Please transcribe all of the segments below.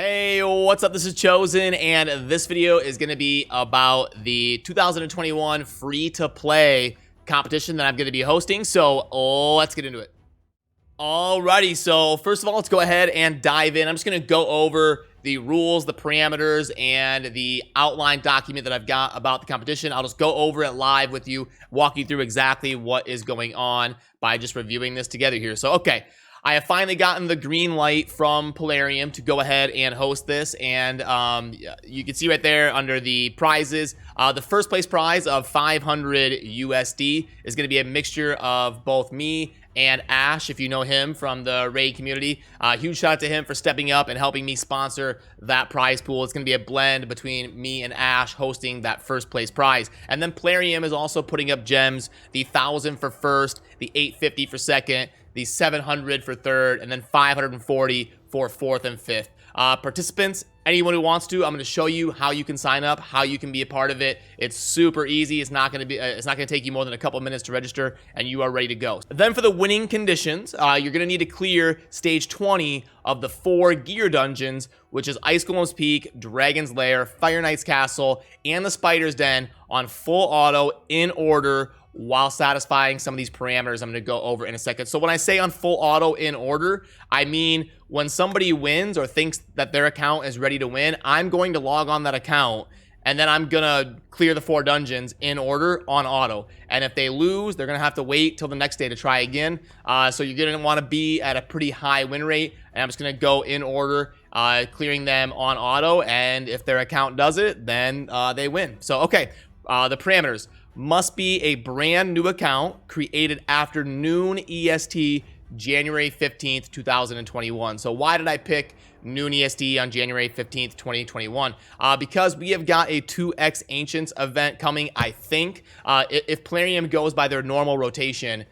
Hey, what's up? This is Chosen, and this video is going to be about the 2021 free-to-play competition that I'm going to be hosting, so let's get into it. Alrighty, so first of all, let's go ahead and dive in. I'm just going to go over the rules, the parameters, and the outline document that I've got about the competition. I'll just go over it live with you, walk you through exactly what is going on by just reviewing this together here. So, okay. I have finally gotten the green light from Plarium to go ahead and host this, and you can see right there under the prizes, the first place prize of 500 USD is going to be a mixture of both me and Ash, if you know him from the raid community. Huge shout out to him for stepping up and helping me sponsor that prize pool. It's going to be a blend between me and Ash hosting that first place prize. And then Plarium is also putting up gems, the 1,000 for first, the 850 for second, the 700 for third, and then 540 for fourth and fifth. Participants, anyone who wants to, I'm going to show you how you can sign up, how you can be a part of it. It's super easy. It's not going to take you more than a couple minutes to register, and you are ready to go. Then for the winning conditions, you're going to need to clear stage 20 of the 4 gear dungeons, which is Ice Golem's Peak, Dragon's Lair, Fire Knight's Castle, and the Spider's Den on full auto in order, while satisfying some of these parameters I'm going to go over in a second. So when I say on full auto in order, I mean when somebody wins or thinks that their account is ready to win, I'm going to log on that account, and then I'm going to clear the 4 dungeons in order on auto. And if they lose, they're going to have to wait till the next day to try again. So you're going to want to be at a pretty high win rate, and I'm just going to go in order, clearing them on auto, and if their account does it, then they win. So, okay, the parameters. Must be a brand new account created after noon EST, January 15th, 2021. So why did I pick noon EST on January 15th, 2021? Because we have got a 2X Ancients event coming, I think. If Plarium goes by their normal rotation,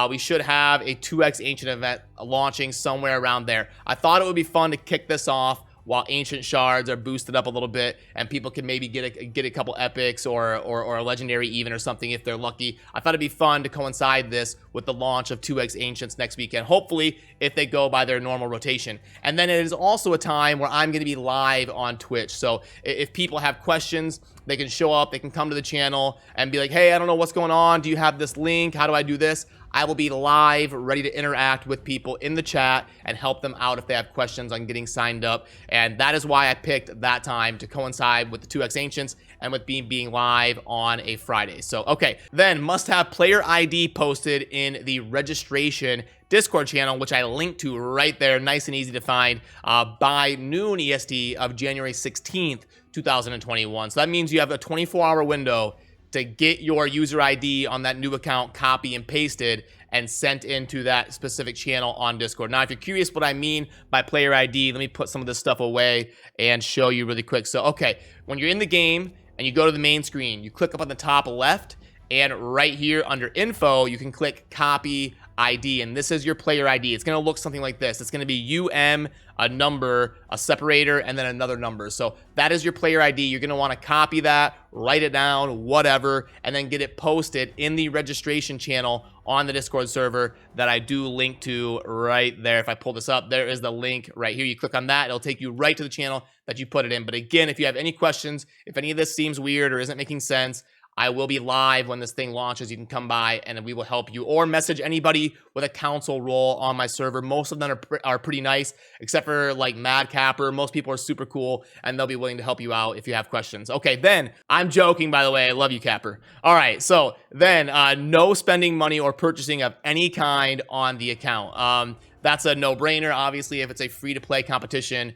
we should have a 2X Ancient event launching somewhere around there. I thought it would be fun to kick this off while ancient shards are boosted up a little bit, and people can maybe get a couple epics or a legendary even or something if they're lucky. I thought it'd be fun to coincide this with the launch of 2X Ancients next weekend, hopefully if they go by their normal rotation. And then it is also a time where I'm going to be live on Twitch. So if people have questions, they can show up, they can come to the channel and be like, hey, I don't know what's going on. Do you have this link? How do I do this? I will be live, ready to interact with people in the chat and help them out if they have questions on getting signed up. And that is why I picked that time to coincide with the 2X Ancients and with being live on a Friday. So, okay. Then must have player ID posted in the registration Discord channel, which I linked to right there, nice and easy to find, by noon EST of January 16th, 2021. So that means you have a 24-hour window to get your user ID on that new account copy and pasted and sent into that specific channel on Discord. Now, if you're curious what I mean by player ID, let me put some of this stuff away and show you really quick. So, okay, when you're in the game and you go to the main screen, you click up on the top left, and right here under info, you can click copy ID, and this is your player ID. It's going to look something like this. It's going to be UM, a number, a separator, and then another number. So that is your player ID. You're going to want to copy that, write it down, whatever, and then get it posted in the registration channel on the Discord server that I do link to right there. If I pull this up, there is the link right here. You click on that, it'll take you right to the channel that you put it in. But again, if you have any questions, if any of this seems weird or isn't making sense, I will be live when this thing launches. You can come by and we will help you, or message anybody with a council role on my server. Most of them are pretty nice, except for like Mad Capper. Most people are super cool and they'll be willing to help you out if you have questions. Okay, then I'm joking, by the way. I love you, Capper. All right, so then no spending money or purchasing of any kind on the account. That's a no-brainer. Obviously, if it's a free-to-play competition,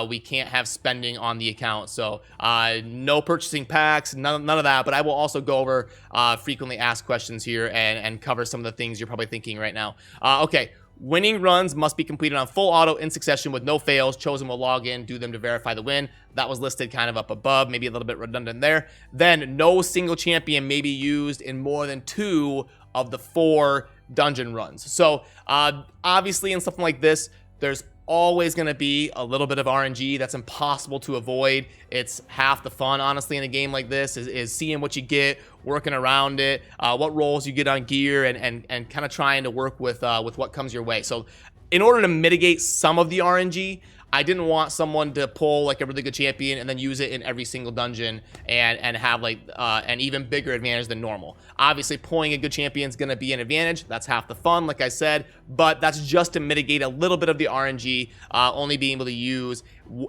we can't have spending on the account. So no purchasing packs, none of that. But I will also go over frequently asked questions here and cover some of the things you're probably thinking right now. Okay. Winning runs must be completed on full auto in succession with no fails. Chosen will log in, do them to verify the win. That was listed kind of up above, maybe a little bit redundant there. Then no single champion may be used in more than 2 of the 4 dungeon runs. So obviously in something like this, there's always going to be a little bit of RNG. That's impossible to avoid. It's half the fun, honestly, in a game like this is seeing what you get, working around it, what rolls you get on gear, and kind of trying to work with what comes your way. So in order to mitigate some of the RNG, I didn't want someone to pull like a really good champion and then use it in every single dungeon and have like an even bigger advantage than normal. Obviously, pulling a good champion is going to be an advantage. That's half the fun, like I said, but that's just to mitigate a little bit of the RNG, only being able to use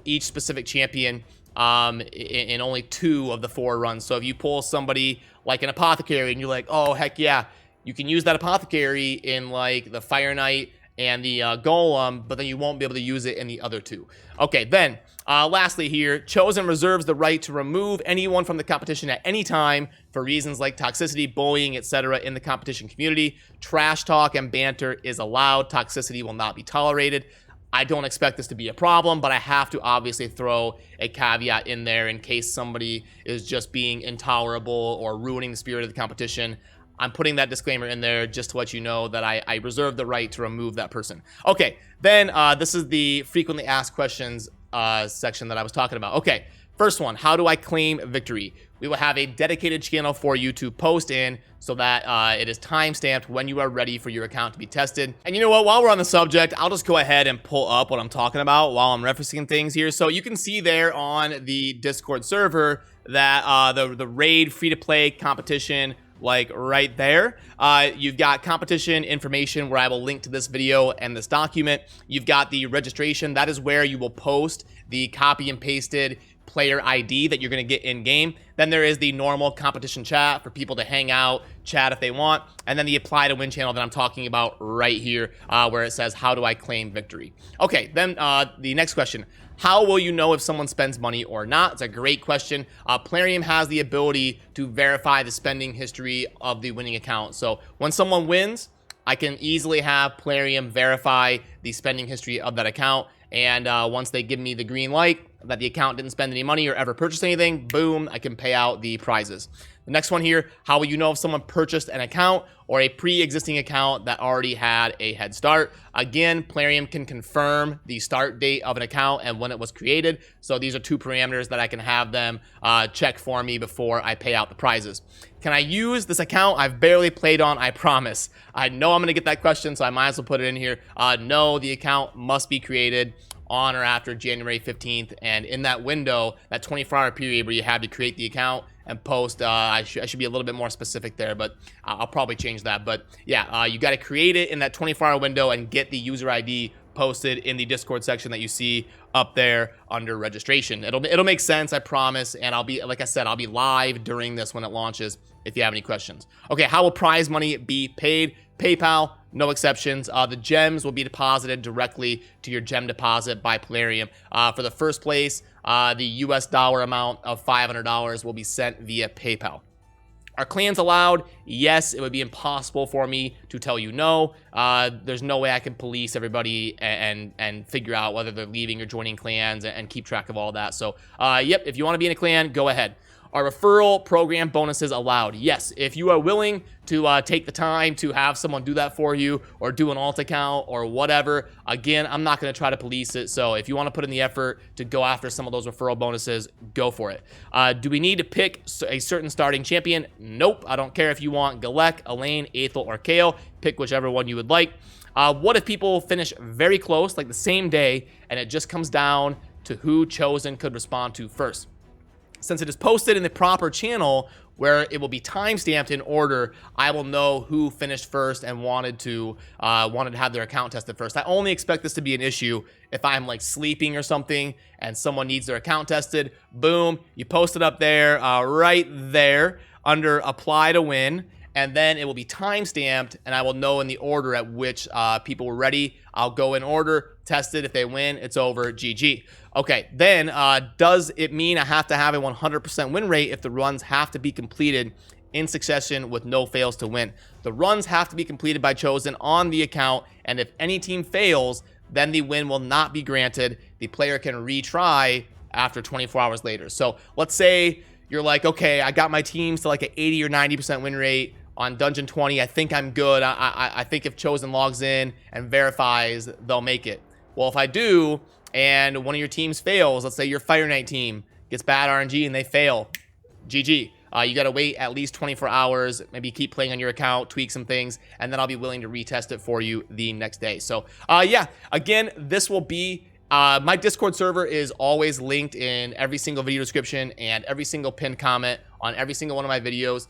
each specific champion in only 2 of the 4 runs. So if you pull somebody like an apothecary and you're like, oh, heck yeah, you can use that apothecary in like the Fire Knight and the Golem, but then you won't be able to use it in the other 2. Okay, then lastly here, Chosen reserves the right to remove anyone from the competition at any time for reasons like toxicity, bullying, etc. in the competition community. Trash talk and banter is allowed. Toxicity will not be tolerated. I don't expect this to be a problem, but I have to obviously throw a caveat in there in case somebody is just being intolerable or ruining the spirit of the competition. I'm putting that disclaimer in there just to let you know that I reserve the right to remove that person. Okay, then this is the frequently asked questions section that I was talking about. Okay, first one, how do I claim victory? We will have a dedicated channel for you to post in so that it is time-stamped when you are ready for your account to be tested. And you know what, while we're on the subject, I'll just go ahead and pull up what I'm talking about while I'm referencing things here. So you can see there on the Discord server that the raid free-to-play competition, like right there, you've got competition information where I will link to this video and this document. You've got the registration. That is where you will post the copy and pasted player ID that you're going to get in game. Then there is the normal competition chat for people to hang out, chat if they want, and then the apply to win channel that I'm talking about right here, where it says, how do I claim victory? Okay, then the next question, how will you know if someone spends money or not? It's a great question. Plarium has the ability to verify the spending history of the winning account. So when someone wins, I can easily have Plarium verify the spending history of that account. And once they give me the green light that the account didn't spend any money or ever purchase anything, boom, I can pay out the prizes. The next one here, how will you know if someone purchased an account or a pre-existing account that already had a head start? Again, Plarium can confirm the start date of an account and when it was created. So these are 2 parameters that I can have them check for me before I pay out the prizes. Can I use this account I've barely played on? I promise. I know I'm going to get that question, so I might as well put it in here. No, the account must be created on or after January 15th. And in that window, that 24-hour period where you have to create the account and post, I should be a little bit more specific there, but I'll probably change that. But yeah, you got to create it in that 24-hour window and get the user ID posted in the Discord section that you see up there under registration. It'll make sense, I promise. And I'll be, like I said, I'll be live during this when it launches if you have any questions. Okay, how will prize money be paid? PayPal, no exceptions. The gems will be deposited directly to your gem deposit by Plarium. For the first place, the US dollar amount of $500 will be sent via PayPal. Are clans allowed? Yes, it would be impossible for me to tell you no. There's no way I can police everybody and figure out whether they're leaving or joining clans and keep track of all that. So, yep, if you want to be in a clan, go ahead. Are referral program bonuses allowed? Yes, if you are willing to take the time to have someone do that for you or do an alt account or whatever. Again, I'm not going to try to police it. So if you want to put in the effort to go after some of those referral bonuses, go for it. Do we need to pick a certain starting champion? Nope. I don't care if you want Galek, Elaine, Aethel, or Kayle. Pick whichever one you would like. What if people finish very close, like the same day, and it just comes down to who Chosen could respond to first? Since it is posted in the proper channel where it will be timestamped in order, I will know who finished first and wanted to have their account tested first. I only expect this to be an issue if I'm like sleeping or something and someone needs their account tested. Boom, you post it up there, right there under apply to win. And then it will be timestamped, and I will know in the order at which people were ready. I'll go in order, test it. If they win, it's over, GG. Okay, then does it mean I have to have a 100% win rate if the runs have to be completed in succession with no fails to win? The runs have to be completed by Chosen on the account, and if any team fails, then the win will not be granted. The player can retry after 24 hours later. So let's say you're like, okay, I got my teams to like an 80 or 90% win rate on Dungeon 20. I think I'm good. I think if Chosen logs in and verifies, they'll make it. Well, if I do, and one of your teams fails, let's say your Fire Knight team gets bad RNG and they fail, GG. You got to wait at least 24 hours, maybe keep playing on your account, tweak some things, and then I'll be willing to retest it for you the next day. So, yeah, again, this will be My Discord server is always linked in every single video description and every single pinned comment on every single one of my videos,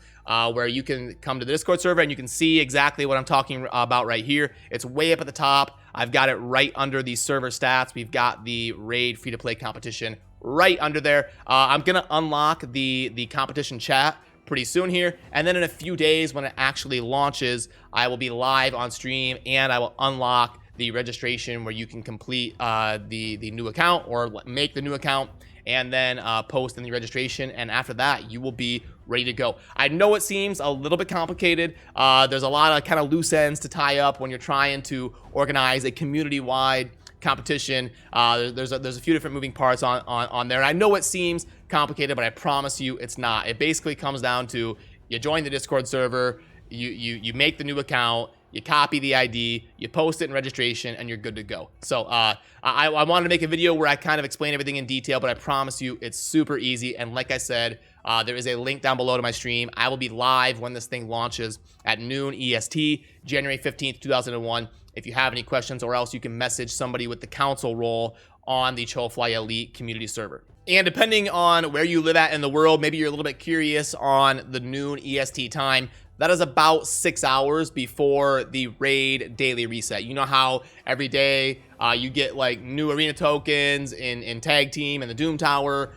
where you can come to the Discord server and you can see exactly what I'm talking about right here. It's way up at the top. I've got it right under the server stats. We've got the Raid free-to-play competition right under there. I'm going to unlock the competition chat pretty soon here, and then in a few days when it actually launches, I will be live on stream and I will unlock the registration where you can complete the new account or make the new account and then post in the registration, and after that you will be ready to go. I know it seems a little bit complicated. There's a lot of kind of loose ends to tie up when you're trying to organize a community-wide competition. There's a few different moving parts on there. I know it seems complicated, but I promise you it's not. It basically comes down to you join the Discord server, you make the new account, you copy the ID, you post it in registration, and you're good to go. So I wanted to make a video where I kind of explain everything in detail, but I promise you it's super easy. And like I said, there is a link down below to my stream. I will be live when this thing launches at noon EST, January 15th, 2001. If you have any questions, or else you can message somebody with the council role on the Chofly Elite community server. And depending on where you live at in the world, maybe you're a little bit curious on the noon EST time. That is about 6 hours before the Raid daily reset. You know how every day you get like new arena tokens in Tag Team and the Doom Tower,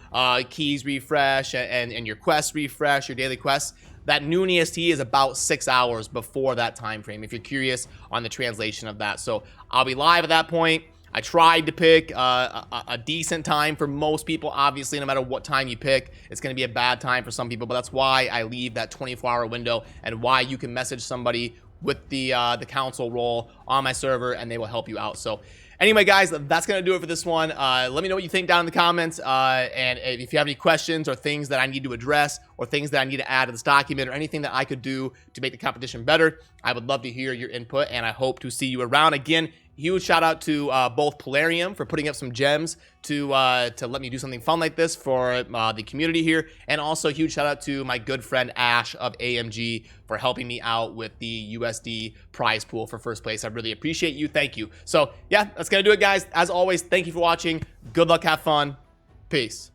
keys refresh, and your quests refresh, your daily quests. That noon EST is about 6 hours before that time frame, if you're curious on the translation of that. So I'll be live at that point. I tried to pick a decent time for most people. Obviously, no matter what time you pick, it's going to be a bad time for some people, but that's why I leave that 24-hour window and why you can message somebody with the council role on my server and they will help you out. So anyway, guys, that's going to do it for this one. Let me know what you think down in the comments, and if you have any questions or things that I need to address or things that I need to add to this document or anything that I could do to make the competition better, I would love to hear your input, and I hope to see you around. Again, huge shout out to both Plarium for putting up some gems to let me do something fun like this for the community here, and also huge shout out to my good friend Ash of AMG for helping me out with the USD prize pool for first place. I really appreciate you. Thank you. So yeah, that's gonna do it, guys. As always, thank you for watching. Good luck, have fun, peace.